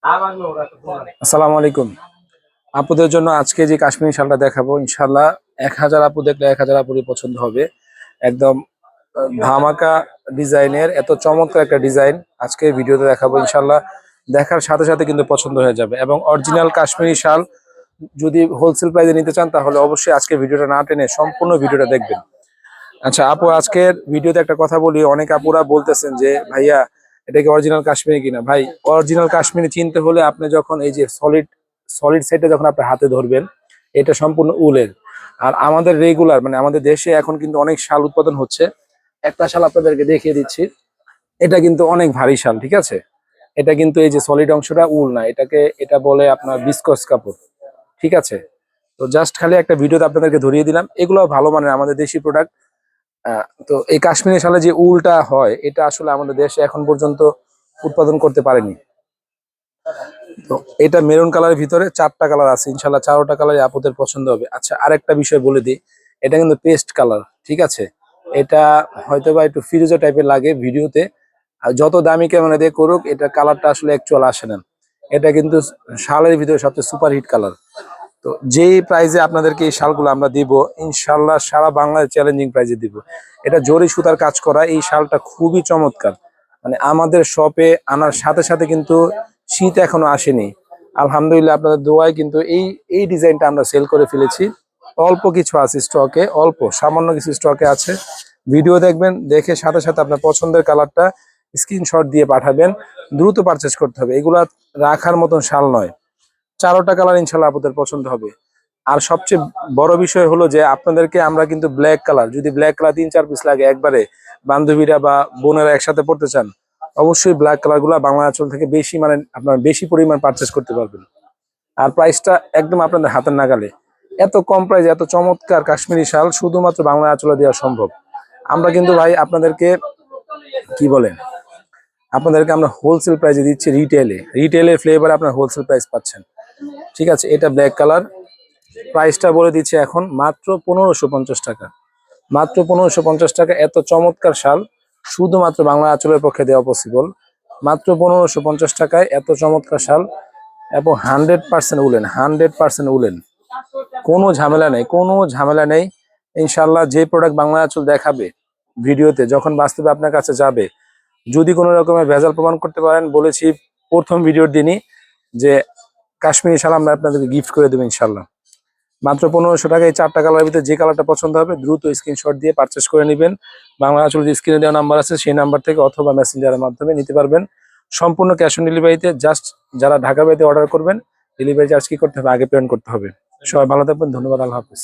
আসসালামু আলাইকুম। আপুদের জন্য আজকে যে কাশ্মীরি শালটা দেখাবো ইনশাল্লাহ 1000 আপু দেখলে 1000 আপুরই পছন্দ হবে। একদম ধামাকা ডিজাইনের এত চমৎকার একটা ডিজাইন আজকে ভিডিওতে দেখাবো ইনশাল্লাহ। দেখার সাথে সাথে কিন্তু পছন্দ হয়ে যাবে এবং অরিজিনাল কাশ্মীরি শাল যদি হোলসেল প্রাইসে নিতে চান তাহলে অবশ্যই আজকে ভিডিওটা না টেনে সম্পূর্ণ ভিডিওটা দেখবেন। আচ্ছা আপু, আজকের ভিডিওতে একটা কথা বলি। অনেক আপুরা বলতেছেন যে ভাইয়া এটা কি অরিজিনাল কাশ্মীরি কিনা। ভাই, অরিজিনাল কাশ্মীরি চিনতে হলে আপনি যখন এই যে সলিড সলিড সেটে যখন আপনি হাতে ধরবেন, এটা সম্পূর্ণ উলের। আর আমাদের রেগুলার মানে আমাদের দেশে এখন কিন্তু অনেক শাল উৎপাদন হচ্ছে। একটা শাল আপনাদেরকে দেখিয়ে দিচ্ছি। এটা কিন্তু অনেক ভারী শাল, ঠিক আছে। এটা কিন্তু এই যে সলিড অংশটা উল না, এটা বলে আপনার বিস্কস কাপড়, ঠিক আছে। তো জাস্ট খালি একটা ভিডিওতে আপনাদেরকে ধরিয়ে দিলাম, এগুলো ভালো মানের আমাদের দেশি প্রোডাক্ট। তো এই কাশ্মীরি শালে যে উলটা হয় এটা আসলে আমাদের দেশে এখন পর্যন্ত উৎপাদন করতে পারেনি। তো এটা মেরুন কালারের ভিতরে 4টা কালার আছে, ইনশাল্লাহ 4টা কালারই আপুদের পছন্দ হবে। আচ্ছা, আরেকটা বিষয় বলে দিই, এটা কিন্তু পেস্ট কালার, ঠিক আছে। এটা হয়তোবা একটু ফিরোজা টাইপের লাগে ভিডিওতে, আর যত দামি ক্যামেরা দিয়ে করুক এটা কালারটা আসলে অ্যাকচুয়াল আসে না। এটা কিন্তু শালের ভিতরে সবচেয়ে সুপার হিট কালার। তো যেই প্রাইজে আপনাদেরকে এই শালগুলো আমরা দিব ইনশাল্লাহ সারা বাংলায় চ্যালেঞ্জিং প্রাইজে দিব। এটা জরি সুতার কাজ করা, এই শালটা খুবই চমৎকার। মানে আমাদের শপে আনার সাথে সাথে কিন্তু শীত এখনো আসেনি। আলহামদুলিল্লাহ আপনাদের দোয়ায় কিন্তু এই এই ডিজাইনটা আমরা সেল করে ফেলেছি। অল্প কিছু আছে স্টকে, অল্প সামান্য কিছু স্টকে আছে। ভিডিও দেখবেন, দেখে সাথে সাথে আপনার পছন্দের কালারটা স্ক্রিনশট দিয়ে পাঠাবেন। দ্রুত পারচেজ করতে হবে, এগুলা রাখার মতন শাল নয়। 4টা কালার ইনশাল্লাহ আপনাদের পছন্দ হবে। আর সবচেয়ে বড় বিষয় হলো যে আপনাদেরকে আমরা কিন্তু ব্ল্যাক কালার, যদি ব্ল্যাক কালার 3-4 পিস লাগে একবারে, বান্ধবীরা বা বোনেরা একসাথে পড়তে চান, অবশ্যই ব্ল্যাক কালার গুলা বাংলা আঁচল থেকে বেশি মানে আপনার বেশি পরিমাণ পারচেস করতে পারবেন। আর প্রাইসটা একদম আপনাদের হাতের নাগালে। এত কম প্রাইসে এত চমৎকার কাশ্মীরি শাল শুধুমাত্র বাংলা আঁচলে দেওয়া সম্ভব। আমরা কিন্তু ভাই আপনাদেরকে কি বলেন, আপনাদেরকে আমরা হোলসেল প্রাইসে দিচ্ছি। রিটেলে ফ্লেভার আপনার হোলসেল প্রাইস পাচ্ছেন, ঠিক আছে। এটা ব্ল্যাক কালার, প্রাইসটা বলে দিচ্ছি এখন মাত্র 1550 টাকা। মাত্র 1550 টাকা। এত চমৎকার শাল শুধুমাত্র বাংলা আঁচলের পক্ষে দেওয়া পসিবল। মাত্র 1550 টাকায় এত চমৎকার শাল এবং 100% উলেন, 100% উলেন। কোনো ঝামেলা নেই, কোনো ঝামেলা নেই। ইনশাল্লাহ যে প্রোডাক্ট বাংলা আঁচল দেখাবে ভিডিওতে, যখন বাস্তবে আপনার কাছে যাবে, যদি কোনো রকমের ভেজাল প্রমাণ করতে পারেন, বলেছি প্রথম ভিডিওর দিনই যে কাশ্মীরি শাল আমরা আপনাদেরকে গিফট করে দেবো ইনশাল্লাহ। মাত্র 1500 টাকায় 4টা কালারের ভিতরে যে কালারটা পছন্দ হবে দ্রুত স্ক্রিনশট দিয়ে পারচেস করে নেবেন। বাংলা আঁচল যে স্ক্রিনে দেওয়া নাম্বার আছে সেই নাম্বার থেকে অথবা মেসেঞ্জারের মাধ্যমে নিতে পারবেন। সম্পূর্ণ ক্যাশ অন ডেলিভারিতে। জাস্ট যারা ঢাকা বাইরে অর্ডার করবেন, ডেলিভারি চার্জ কি করতে হবে, আগে পেমেন্ট করতে হবে। সবাই ভালো থাকবেন, ধন্যবাদ, আল্লাহ হাফিজ।